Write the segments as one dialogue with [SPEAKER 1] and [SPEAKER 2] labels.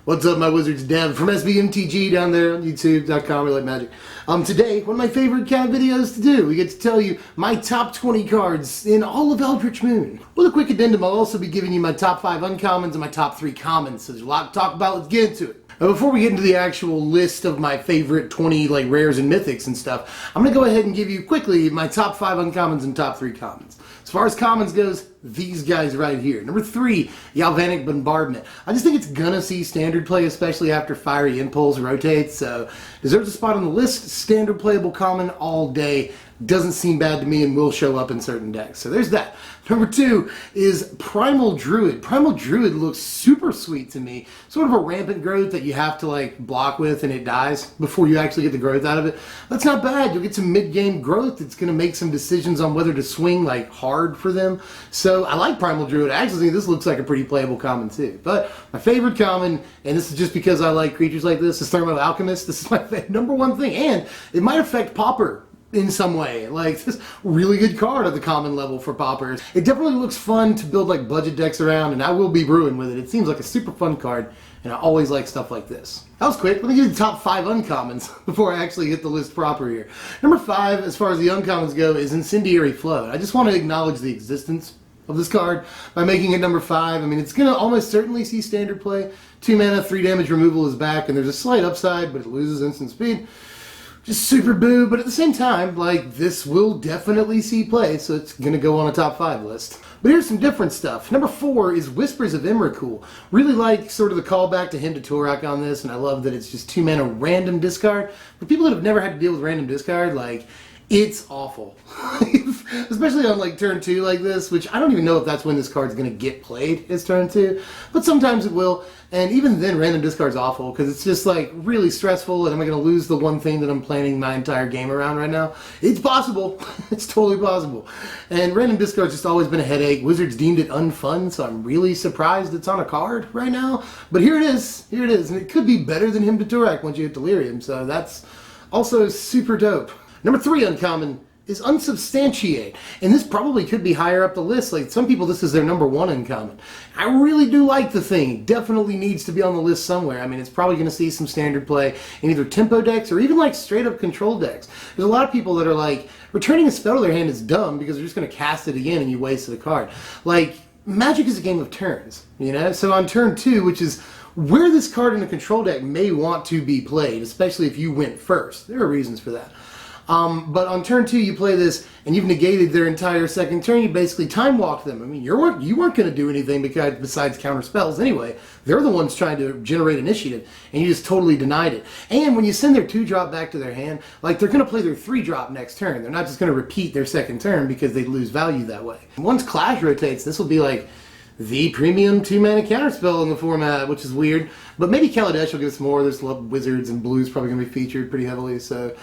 [SPEAKER 1] What's up, my wizards? Dev from SBMTG down there on YouTube.com. We like magic. Today, one of my favorite kind of videos to do. We get to tell you my top 20 cards in all of Eldritch Moon. With a quick addendum, I'll also be giving you my top 5 uncommons and my top 3 commons. So there's a lot to talk about. Let's get into it. Now, before we get into the actual list of my favorite 20 rares and mythics and stuff, I'm going to go ahead and give you quickly my top 5 uncommons and top 3 commons. As far as commons goes, these guys right here. Number 3, Galvanic Bombardment. I just think it's gonna see standard play, especially after Fiery Impulse rotates, so deserves a spot on the list. Standard playable common all day. Doesn't seem bad to me and will show up in certain decks. So there's that. Number 2 is Primal Druid. Primal Druid looks super sweet to me. Sort of a rampant growth that you have to block with and it dies before you actually get the growth out of it. That's not bad. You'll get some mid-game growth. It's going to make some decisions on whether to swing hard for them. So I like Primal Druid. I actually think this looks like a pretty playable common too. But my favorite common, and this is just because I like creatures like this, is Thermo Alchemist. This is my number one thing. And it might affect Pauper in some way. This really good card at the common level for Paupers. It definitely looks fun to build budget decks around, and I will be brewing with it. It seems like a super fun card, and I always like stuff like this. That was quick. Let me give you the top 5 uncommons before I actually hit the list proper here. Number 5, as far as the uncommons go, is Incendiary Flow. I just want to acknowledge the existence of this card by making it number 5. I mean, it's going to almost certainly see standard play. 2 mana, 3 damage removal is back, and there's a slight upside, but it loses instant speed. Just super boo, but at the same time, this will definitely see play, so it's going to go on a top 5 list. But here's some different stuff. Number 4 is Whispers of Emrakul. Really like sort of the callback to Hymn to Torak on this, and I love that it's just 2 mana random discard. For people that have never had to deal with random discard, it's awful. Especially on turn 2 like this, which I don't even know if that's when this card's going to get played, is turn 2. But sometimes it will. And even then, random discard's awful, because it's just really stressful, and am I going to lose the one thing that I'm planning my entire game around right now? It's possible. It's totally possible. And random discard's just always been a headache. Wizards deemed it unfun, so I'm really surprised it's on a card right now. But here it is. Here it is. And it could be better than Hymn to Torak once you hit Delirium, so that's also super dope. Number 3 uncommon is Unsubstantiate, and this probably could be higher up the list. Some people, this is their number 1 uncommon. I really do like the thing. Definitely needs to be on the list somewhere. I mean, it's probably going to see some standard play in either tempo decks or even straight up control decks. There's a lot of people that are returning a spell to their hand is dumb because they're just going to cast it again and you wasted a card. Magic is a game of turns, So on turn 2, which is where this card in a control deck may want to be played, especially if you went first. There are reasons for that. But on turn 2, you play this, and you've negated their entire second turn. You basically time walked them. I mean, you weren't going to do anything besides counter spells anyway. They're the ones trying to generate initiative, and you just totally denied it. And when you send their 2-drop back to their hand, they're going to play their 3-drop next turn. They're not just going to repeat their second turn because they lose value that way. And once Clash rotates, this will be the premium 2-mana counterspell in the format, which is weird. But maybe Kaladesh will give us more. There's Wizards and Blues probably going to be featured pretty heavily, so...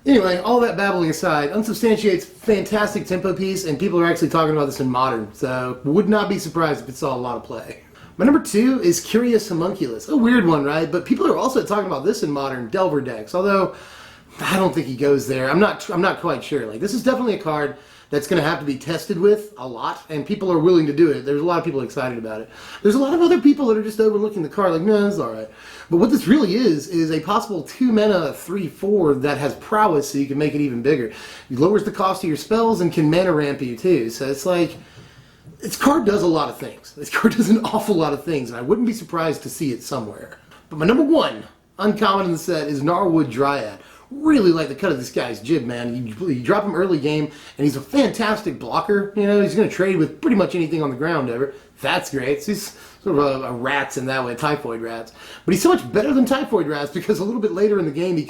[SPEAKER 1] Anyway, all that babbling aside, Unsubstantiate's fantastic tempo piece, and people are actually talking about this in Modern, so would not be surprised if it saw a lot of play. My number 2 is Curious Homunculus. A weird one, right? But people are also talking about this in Modern Delver decks, although I don't think he goes there. I'm not quite sure. This is definitely a card that's going to have to be tested with a lot, and people are willing to do it. There's a lot of people excited about it. There's a lot of other people that are just overlooking the card, no, it's alright. But what this really is a possible 2-mana 3/4 that has prowess, so you can make it even bigger. It lowers the cost of your spells and can mana ramp you too, so it's this card does a lot of things. This card does an awful lot of things, and I wouldn't be surprised to see it somewhere. But my number 1 uncommon in the set is Gnarlwood Dryad. Really like the cut of this guy's jib, man. You drop him early game, and he's a fantastic blocker. He's going to trade with pretty much anything on the ground ever. That's great. So he's sort of a rats in that way, Typhoid Rats. But he's so much better than Typhoid Rats because a little bit later in the game he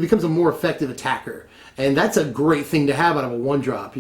[SPEAKER 1] becomes a more effective attacker. And that's a great thing to have out of a 1-drop,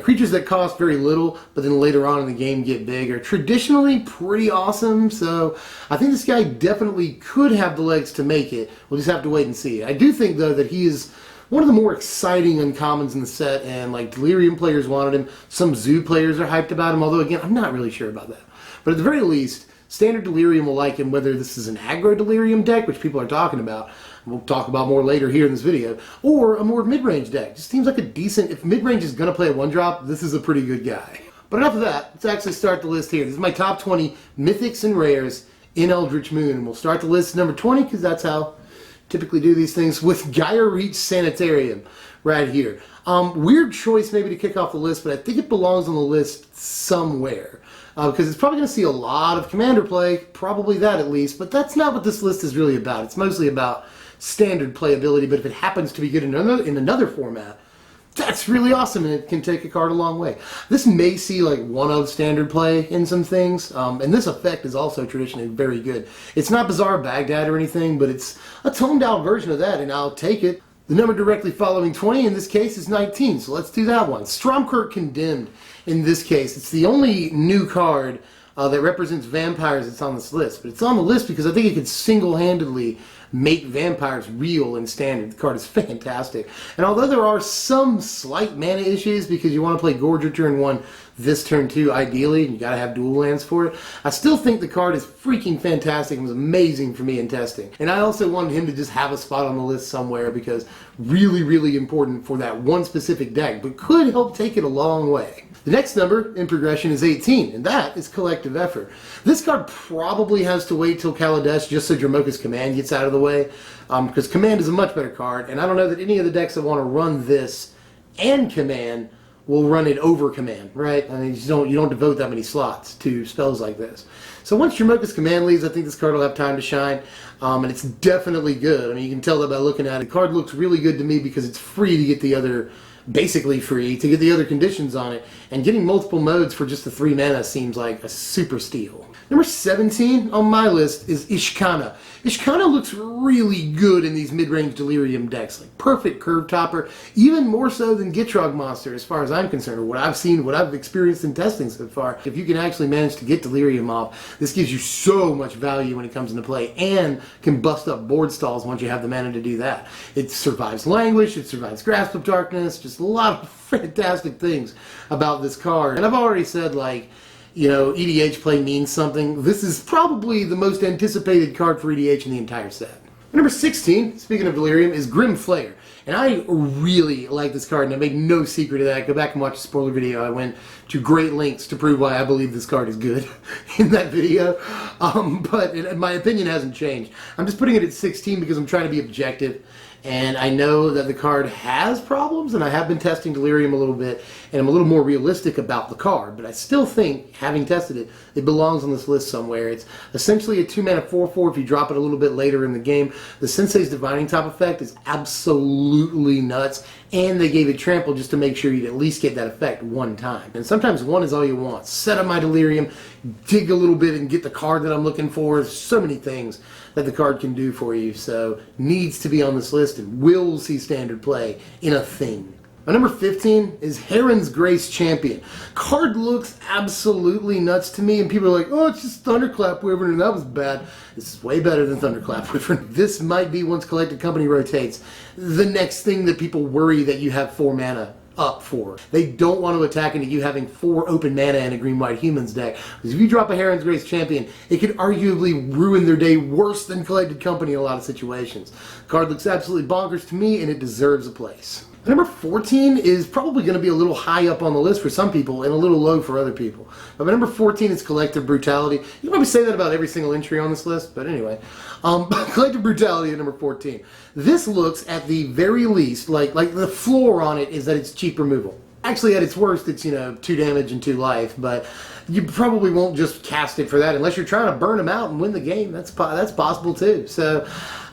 [SPEAKER 1] Creatures that cost very little, but then later on in the game get big are traditionally pretty awesome. So I think this guy definitely could have the legs to make it. We'll just have to wait and see. I do think, though, that he is one of the more exciting uncommons in the set, and Delirium players wanted him. Some Zoo players are hyped about him, although, again, I'm not really sure about that. But at the very least, Standard Delirium will like him, whether this is an aggro Delirium deck, which people are talking about, we'll talk about more later here in this video, or a more mid-range deck. Just seems like a decent, if mid-range is going to play a 1-drop, this is a pretty good guy. But enough of that, let's actually start the list here. This is my top 20 Mythics and Rares in Eldritch Moon. And we'll start the list at number 20 because that's how typically do these things with Gaia Reach Sanitarium right here. Weird choice maybe to kick off the list, but I think it belongs on the list somewhere. Because it's probably going to see a lot of Commander play, probably that at least, but that's not what this list is really about. It's mostly about standard playability, but if it happens to be good in another format, that's really awesome, and it can take a card a long way. This may see like one of standard play in some things, and this effect is also traditionally very good. It's not Bizarre Baghdad or anything, but it's a toned down version of that, and I'll take it. The number directly following 20 in this case is 19, so let's do that one. Stromkirk Condemned in this case. It's the only new card that represents vampires that's on this list, but it's on the list because I think it could single-handedly make vampires real in standard. The card is fantastic. And although there are some slight mana issues because you want to play Gorger turn 1, this turn 2 ideally, and you gotta have dual lands for it, I still think the card is freaking fantastic and was amazing for me in testing. And I also wanted him to just have a spot on the list somewhere because really, really important for that one specific deck, but could help take it a long way. The next number in progression is 18, and that is Collective Effort. This card probably has to wait till Kaladesh just so Dromoka's Command gets out of the way, because Command is a much better card, and I don't know that any of the decks that want to run this and Command will run it over Command, right? I mean, you don't devote that many slots to spells like this. So once Dromoka's Command leaves, I think this card will have time to shine, and it's definitely good. I mean, you can tell that by looking at it. The card looks really good to me because it's free to get the other, basically free to get the other conditions on it, and getting multiple modes for just the 3 mana seems like a super steal. Number 17 on my list is Ishkana. Ishkana looks really good in these mid-range Delirium decks, like perfect curve topper, even more so than Gitrog Monster as far as I'm concerned, or what I've seen, what I've experienced in testing so far. If you can actually manage to get Delirium off, this gives you so much value when it comes into play, and can bust up board stalls once you have the mana to do that. It survives Languish, it survives Grasp of Darkness, just a lot of fantastic things about this card. And I've already said, like, you know, EDH play means something. This is probably the most anticipated card for EDH in the entire set. Number 16, speaking of Delirium, is Grim Flayer. And I really like this card, and I made no secret of that. Go back and watch the spoiler video. I went to great lengths to prove why I believe this card is good in that video. But my opinion hasn't changed. I'm just putting it at 16 because I'm trying to be objective. And I know that the card has problems, and I have been testing Delirium a little bit, and I'm a little more realistic about the card, but I still think, having tested it, it belongs on this list somewhere. It's essentially a 2-mana 4/4 if you drop it a little bit later in the game. The Sensei's Divining Top effect is absolutely nuts, and they gave it Trample just to make sure you'd at least get that effect one time. And sometimes one is all you want. Set up my Delirium, dig a little bit and get the card that I'm looking for. There's so many things that the card can do for you, so needs to be on this list and will see standard play in a thing. My number 15 is Heron's Grace Champion. Card looks absolutely nuts to me, and people are like, oh, it's just Thunderclap Wyvern, and that was bad. This is way better than Thunderclap Wyvern. This might be, once Collected Company rotates, the next thing that people worry that you have 4 mana up for. They don't want to attack into you having 4 open mana in a green-white humans deck. Because if you drop a Heron's Grace Champion, it could arguably ruin their day worse than Collected Company in a lot of situations. The card looks absolutely bonkers to me, and it deserves a place. Number 14 is probably going to be a little high up on the list for some people and a little low for other people. But my number 14 is Collective Brutality. You can probably say that about every single entry on this list, but anyway. Collective Brutality at number 14. This looks, at the very least, like the floor on it is that it's cheap removal. Actually, at its worst, it's, 2 damage and 2 life, but you probably won't just cast it for that unless you're trying to burn them out and win the game. That's possible too. So,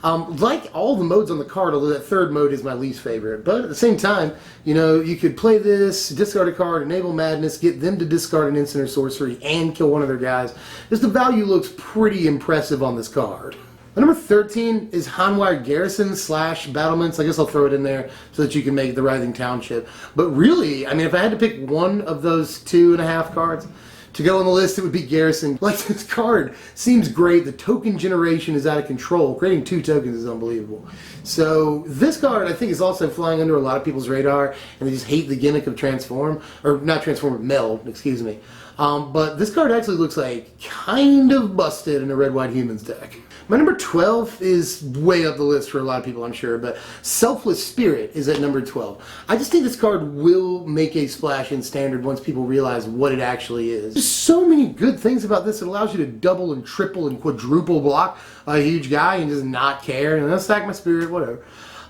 [SPEAKER 1] like all the modes on the card, although that third mode is my least favorite, but at the same time, you could play this, discard a card, enable Madness, get them to discard an instant or sorcery, and kill one of their guys. Just the value looks pretty impressive on this card. Number 13 is Hanwire Garrison / Battlements. I guess I'll throw it in there so that you can make the Writhing Township. But really, I mean, if I had to pick one of those 2.5 cards to go on the list, it would be Garrison. Like, this card seems great. The token generation is out of control. Creating 2 tokens is unbelievable. So this card, I think, is also flying under a lot of people's radar, and they just hate the gimmick of Transform, or not Transform, Meld, excuse me. But this card actually looks like kind of busted in a red-white humans deck. My number 12 is way up the list for a lot of people, I'm sure, but Selfless Spirit is at number 12. I just think this card will make a splash in Standard once people realize what it actually is. There's so many good things about this. It allows you to double and triple and quadruple block a huge guy and just not care. And I'll stack my spirit, whatever.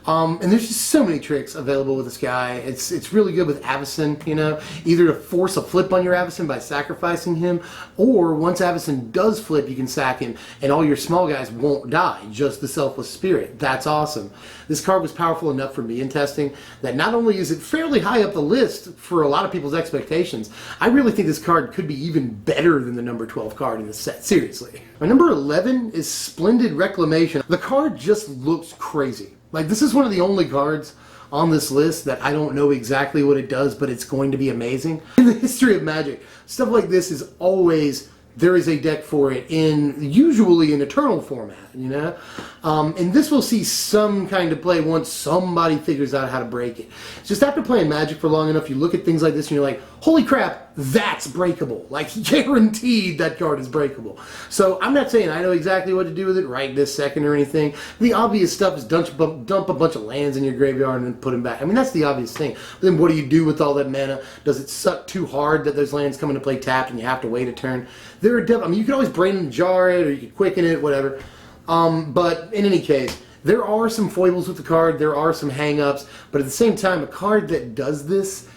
[SPEAKER 1] And there's just so many tricks available with this guy. It's really good with Avacyn, you know, either to force a flip on your Avacyn by sacrificing him, or once Avacyn does flip, you can sack him, and all your small guys won't die, just the Selfless Spirit. That's awesome. This card was powerful enough for me in testing that not only is it fairly high up the list for a lot of people's expectations, I really think this card could be even better than the number 12 card in the set, seriously. My number 11 is Splendid Reclamation. The card just looks crazy. Like, this is one of the only cards on this list that I don't know exactly what it does, but it's going to be amazing. In the history of Magic, stuff like this is always, there is a deck for it usually in Eternal format, you know? And this will see some kind of play once somebody figures out how to break it. It's just after playing Magic for long enough, you look at things like this and you're like, holy crap, that's breakable. Like, guaranteed that card is breakable. So I'm not saying I know exactly what to do with it right this second or anything. The obvious stuff is dump a bunch of lands in your graveyard and then put them back. I mean, that's the obvious thing. But then what do you do with all that mana? Does it suck too hard that those lands come into play tapped and you have to wait a turn? There are I mean, you can always brain and jar it, or you can quicken it, whatever. But in any case, there are some foibles with the card, there are some hang-ups, but at the same time, a card that does this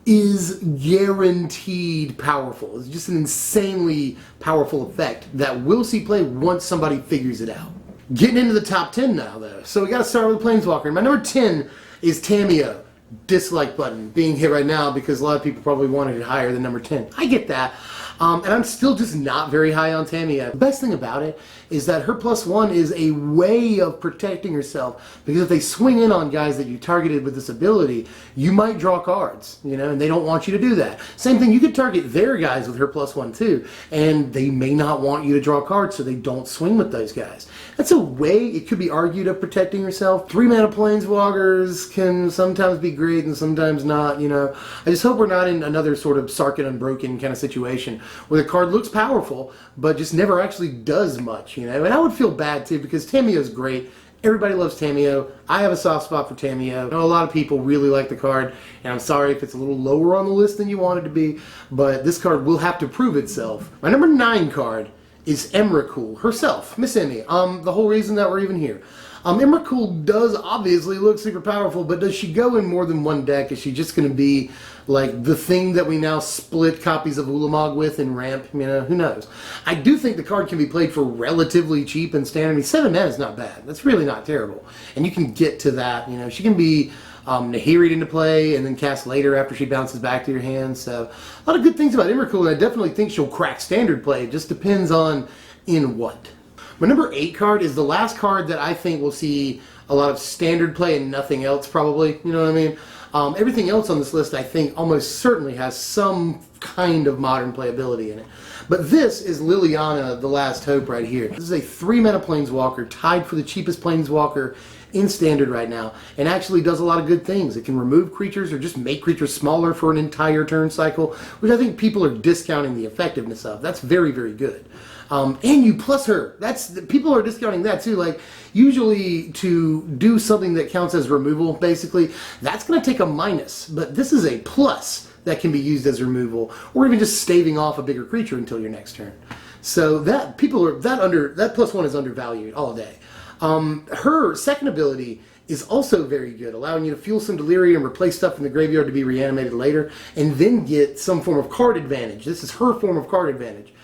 [SPEAKER 1] is guaranteed powerful. It's just an insanely powerful effect that will see play once somebody figures it out. Getting into the top 10 now, though. So we got to start with Planeswalker. My number 10 is Tamiyo. Dislike button being hit right now because a lot of people probably wanted it higher than number 10. I get that. And I'm still just not very high on Tamiyo. The best thing about it is that her +1 is a way of protecting herself, because if they swing in on guys that you targeted with this ability, you might draw cards, you know, and they don't want you to do that. Same thing, you could target their guys with her +1 too, and they may not want you to draw cards, so they don't swing with those guys. That's a way, it could be argued, of protecting yourself. 3-mana Planeswalkers can sometimes be great and sometimes not, you know. I just hope we're not in another sort of Sarkhan Unbroken kind of situation where the card looks powerful, but just never actually does much, you know. And I would feel bad too, because Tamiyo's great. Everybody loves Tamiyo. I have a soft spot for Tamiyo. I know a lot of people really like the card, and I'm sorry if it's a little lower on the list than you want it to be, but this card will have to prove itself. My number 9 card is Emrakul herself, Miss Emmy. The whole reason that we're even here. Emrakul does obviously look super powerful, but does she go in more than one deck? Is she just going to be like the thing that we now split copies of Ulamog with in Ramp? You know, who knows? I do think the card can be played for relatively cheap and standard. I mean, 7 mana is not bad. That's really not terrible. And you can get to that, you know. She can be Nahiri'd into play and then cast later after she bounces back to your hand. So a lot of good things about Emrakul, and I definitely think she'll crack standard play. It just depends on in what. My number 8 card is the last card that I think will see a lot of standard play and nothing else, probably. You know what I mean? Everything else on this list, I think, almost certainly has some kind of modern playability in it. But this is Liliana, the Last Hope, right here. This is a 3-mana Planeswalker, tied for the cheapest Planeswalker in Standard right now, and actually does a lot of good things. It can remove creatures or just make creatures smaller for an entire turn cycle, which I think people are discounting the effectiveness of. That's very, very good. And you plus her. People are discounting that too. Like, usually to do something that counts as removal, basically, that's going to take a minus. But this is a plus that can be used as removal, or even just staving off a bigger creature until your next turn. So that that +1 is undervalued all day. Her second ability is also very good, allowing you to fuel some Delirium, replace stuff in the graveyard to be reanimated later, and then get some form of card advantage. This is her form of card advantage.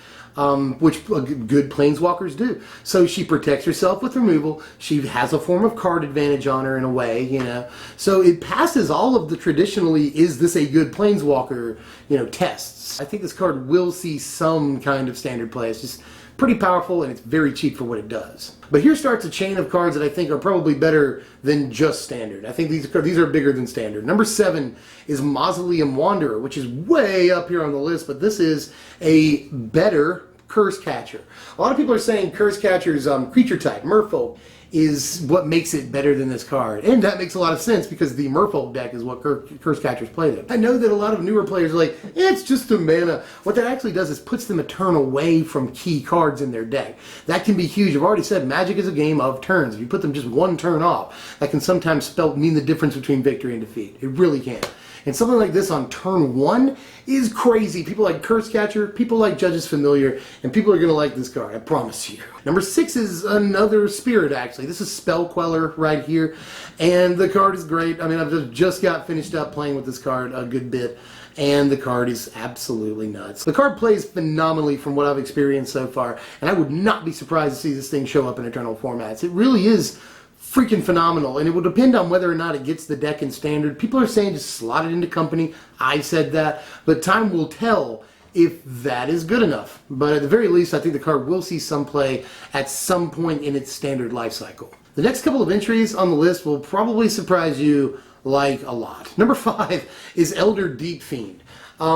[SPEAKER 1] Which good Planeswalkers do. So she protects herself with removal. She has a form of card advantage on her in a way, you know. So it passes all of the traditionally, is this a good Planeswalker, you know, tests. I think this card will see some kind of standard play. It's just pretty powerful, and it's very cheap for what it does. But here starts a chain of cards that I think are probably better than just standard. I think these are bigger than standard. Number 7 is Mausoleum Wanderer, which is way up here on the list, but this is a better Curse Catcher. A lot of people are saying Curse Catcher's creature type, Merfolk, is what makes it better than this card. And that makes a lot of sense because the Merfolk deck is what Curse Catchers play in. I know that a lot of newer players are like, it's just a mana. What that actually does is puts them a turn away from key cards in their deck. That can be huge. I've already said Magic is a game of turns. If you put them just one turn off, that can sometimes mean the difference between victory and defeat. It really can. And something like this on turn 1 is crazy. People like Curse Catcher, people like Judge's Familiar, and people are going to like this card, I promise you. Number 6 is another spirit, actually. This is Spell Queller right here, and the card is great. I mean, I've just got finished up playing with this card a good bit, and the card is absolutely nuts. The card plays phenomenally from what I've experienced so far, and I would not be surprised to see this thing show up in Eternal formats. It really is freaking phenomenal, and it will depend on whether or not it gets the deck in Standard. People are saying just slot it into Company. I said that, but time will tell if that is good enough. But at the very least, I think the card will see some play at some point in its Standard life cycle. The next couple of entries on the list will probably surprise you like a lot. Number 5 is Elder Deep Fiend. A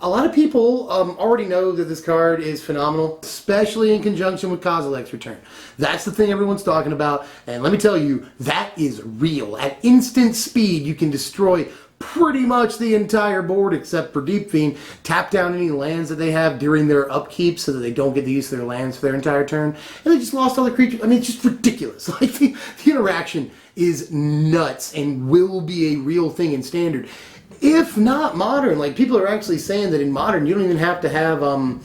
[SPEAKER 1] lot of people already know that this card is phenomenal, especially in conjunction with Kozilek's Return. That's the thing everyone's talking about, and let me tell you, that is real. At instant speed, you can destroy pretty much the entire board except for Deep Fiend. Tap down any lands that they have during their upkeep so that they don't get the use of their lands for their entire turn, and they just lost all the creatures. I mean, it's just ridiculous. Like, the interaction is nuts and will be a real thing in Standard. If not Modern, like people are actually saying that in Modern you don't even have to have a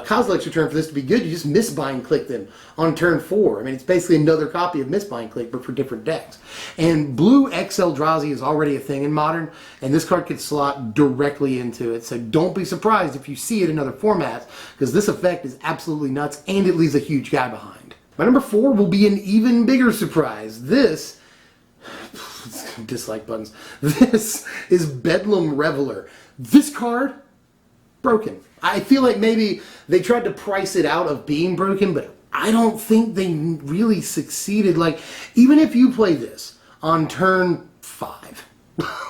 [SPEAKER 1] Kozilek's Return for this to be good. You just Mistbind click them on turn 4. I mean, it's basically another copy of Mistbind Click, but for different decks. And Blue X Eldrazi is already a thing in Modern, and this card could slot directly into it. So don't be surprised if you see it in other formats, because this effect is absolutely nuts, and it leaves a huge guy behind. My number 4 will be an even bigger surprise. This dislike buttons. This is Bedlam Reveler. This card, broken. I feel like maybe they tried to price it out of being broken, but I don't think they really succeeded. Like, even if you play this on turn 5,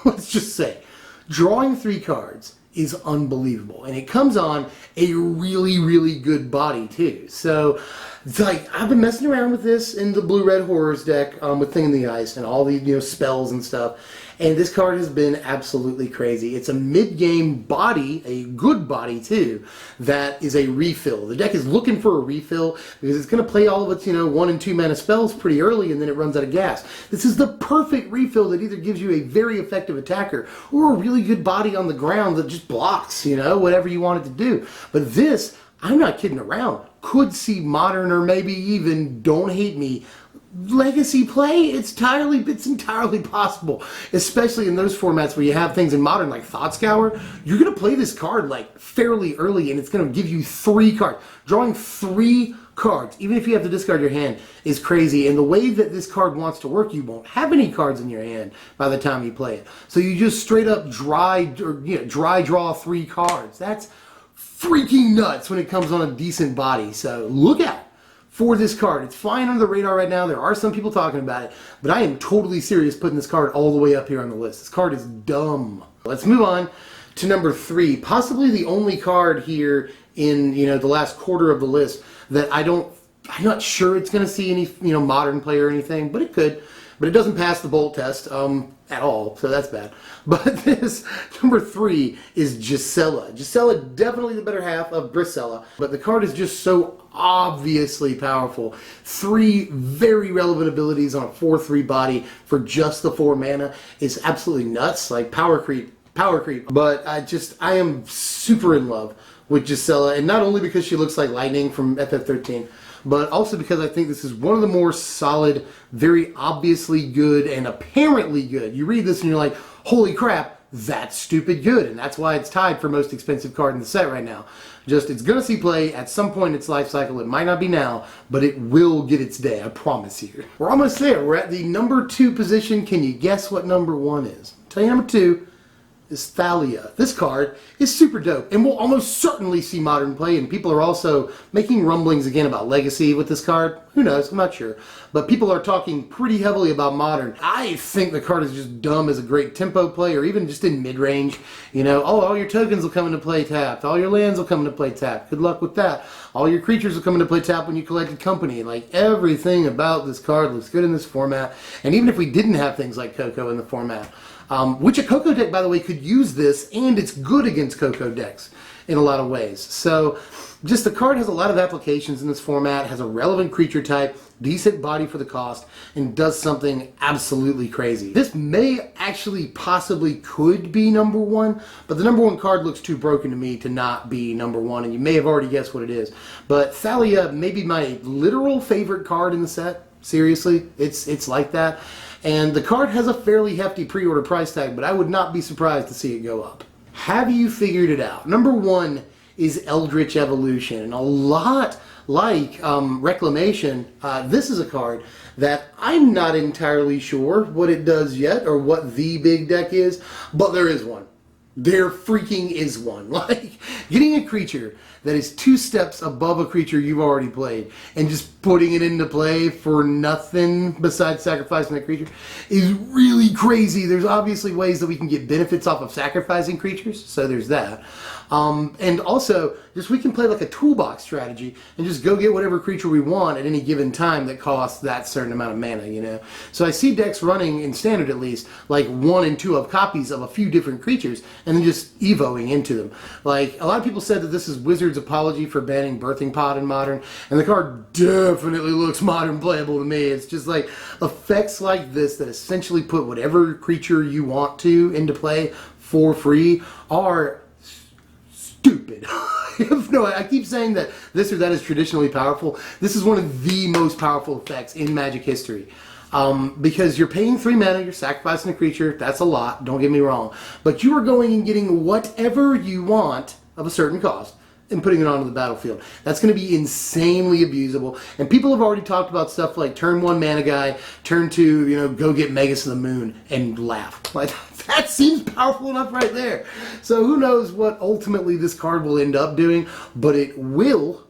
[SPEAKER 1] let's just say, drawing 3 cards is unbelievable. And it comes on a really, really good body, too. So, it's like, I've been messing around with this in the Blue-Red Horrors deck with Thing in the Ice and all these, spells and stuff. And this card has been absolutely crazy. It's a mid-game body, a good body too, that is a refill. The deck is looking for a refill because it's going to play all of its, 1 and 2 mana spells pretty early and then it runs out of gas. This is the perfect refill that either gives you a very effective attacker or a really good body on the ground that just blocks, whatever you want it to do. But this, I'm not kidding around, could see Modern or maybe even, don't hate me, Legacy play. It's entirely possible, especially in those formats where you have things in Modern like Thought Scour. You're going to play this card like fairly early and it's going to give you 3 cards. Drawing 3 cards, even if you have to discard your hand, is crazy. And the way that this card wants to work, you won't have any cards in your hand by the time you play it. So you just straight up dry draw 3 cards. That's freaking nuts when it comes on a decent body. So look out for this card. It's flying under the radar right now. There are some people talking about it, but I am totally serious putting this card all the way up here on the list. This card is dumb. Let's move on to number 3. Possibly the only card here in, the last quarter of the list that I'm not sure it's going to see any, Modern play or anything, but it could. But it doesn't pass the Bolt test at all, so that's bad. But this, number 3, is Gisela. Gisela, definitely the better half of Brisela, but the card is just so obviously powerful. 3 very relevant abilities on a 4/3 body for just the 4 mana is absolutely nuts, like power creep. But I am super in love with Gisela, and not only because she looks like lightning from FF13, but also because I think this is one of the more solid, very obviously good, and apparently good. You read this and you're like, holy crap, that's stupid good, and that's why it's tied for most expensive card in the set right now. It's going to see play at some point in its life cycle. It might not be now, but it will get its day, I promise you. We're almost there. We're at the number 2 position. Can you guess what number 1 is? I'll tell you number 2 is Thalia. This card is super dope and will almost certainly see modern play, and people are also making rumblings again about legacy with this card. Who knows? I'm not sure. But people are talking pretty heavily about modern. I think the card is just dumb as a great tempo play, or even just in mid-range. You know, oh, all your tokens will come into play tapped. All your lands will come into play tapped. Good luck with that. All your creatures will come into play tapped when you collected company. Like, everything about this card looks good in this format. And even if we didn't have things like Coco in the format, which a Coco deck, by the way, could use this, and it's good against Coco decks in a lot of ways. So, just the card has a lot of applications in this format, has a relevant creature type, decent body for the cost, and does something absolutely crazy. This may actually possibly could be number one, but the number one card looks too broken to me to not be number one, and you may have already guessed what it is. But Thalia may be my literal favorite card in the set. Seriously, it's like that. And the card has a fairly hefty pre-order price tag, but I would not be surprised to see it go up. Have you figured it out? Number one is Eldritch Evolution, and a lot like Reclamation, this is a card that I'm not entirely sure what it does yet, or what the big deck is, but there is one. There freaking is one. Like, getting a creature that is 2 steps above a creature you've already played and just putting it into play for nothing besides sacrificing that creature is really crazy. There's obviously ways that we can get benefits off of sacrificing creatures, so there's that. And also, just we can play like a toolbox strategy and just go get whatever creature we want at any given time that costs that certain amount of mana, you know? So I see decks running, in Standard at least, like 1 and 2 of copies of a few different creatures and then just evoing into them. Like, a lot of people said that this is Wizard's apology for banning Birthing Pod in Modern, and the card definitely looks Modern playable to me. It's just like effects like this that essentially put whatever creature you want to into play for free are stupid. No, I keep saying that this or that is traditionally powerful. This is one of the most powerful effects in Magic history. Because you're paying 3 mana, you're sacrificing a creature, that's a lot, don't get me wrong. But you are going and getting whatever you want of a certain cost and putting it onto the battlefield. That's going to be insanely abusable. And people have already talked about stuff like turn 1 mana guy, turn 2, you know, go get Magus of the Moon and laugh. Like, that seems powerful enough right there. So who knows what ultimately this card will end up doing, but it will,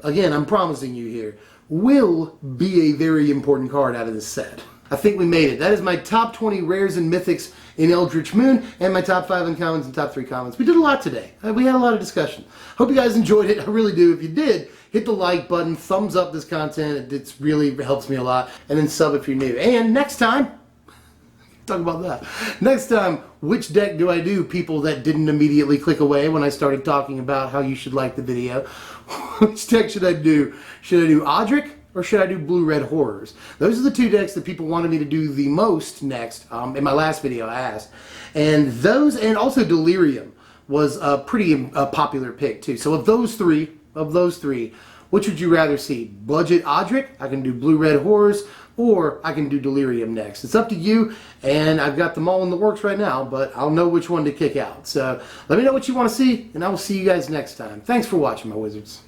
[SPEAKER 1] again, I'm promising you here, will be a very important card out of this set. I think we made it. That is my top 20 rares and mythics in Eldritch Moon, and my top 5 uncommons and top 3 commons. We did a lot today. We had a lot of discussion. Hope you guys enjoyed it. I really do. If you did, hit the like button, thumbs up this content. It really helps me a lot. And then sub if you're new. And next time, talk about that. Next time, which deck do I do, people that didn't immediately click away when I started talking about how you should like the video? Which deck should I do? Should I do Odric? Or should I do Blue-Red Horrors? Those are the 2 decks that people wanted me to do the most next. In my last video, I asked. And those, and also Delirium was a pretty popular pick too. So of those three, which would you rather see? Budget Odric, I can do Blue-Red Horrors, or I can do Delirium next. It's up to you, and I've got them all in the works right now, but I'll know which one to kick out. So let me know what you want to see, and I will see you guys next time. Thanks for watching, my wizards.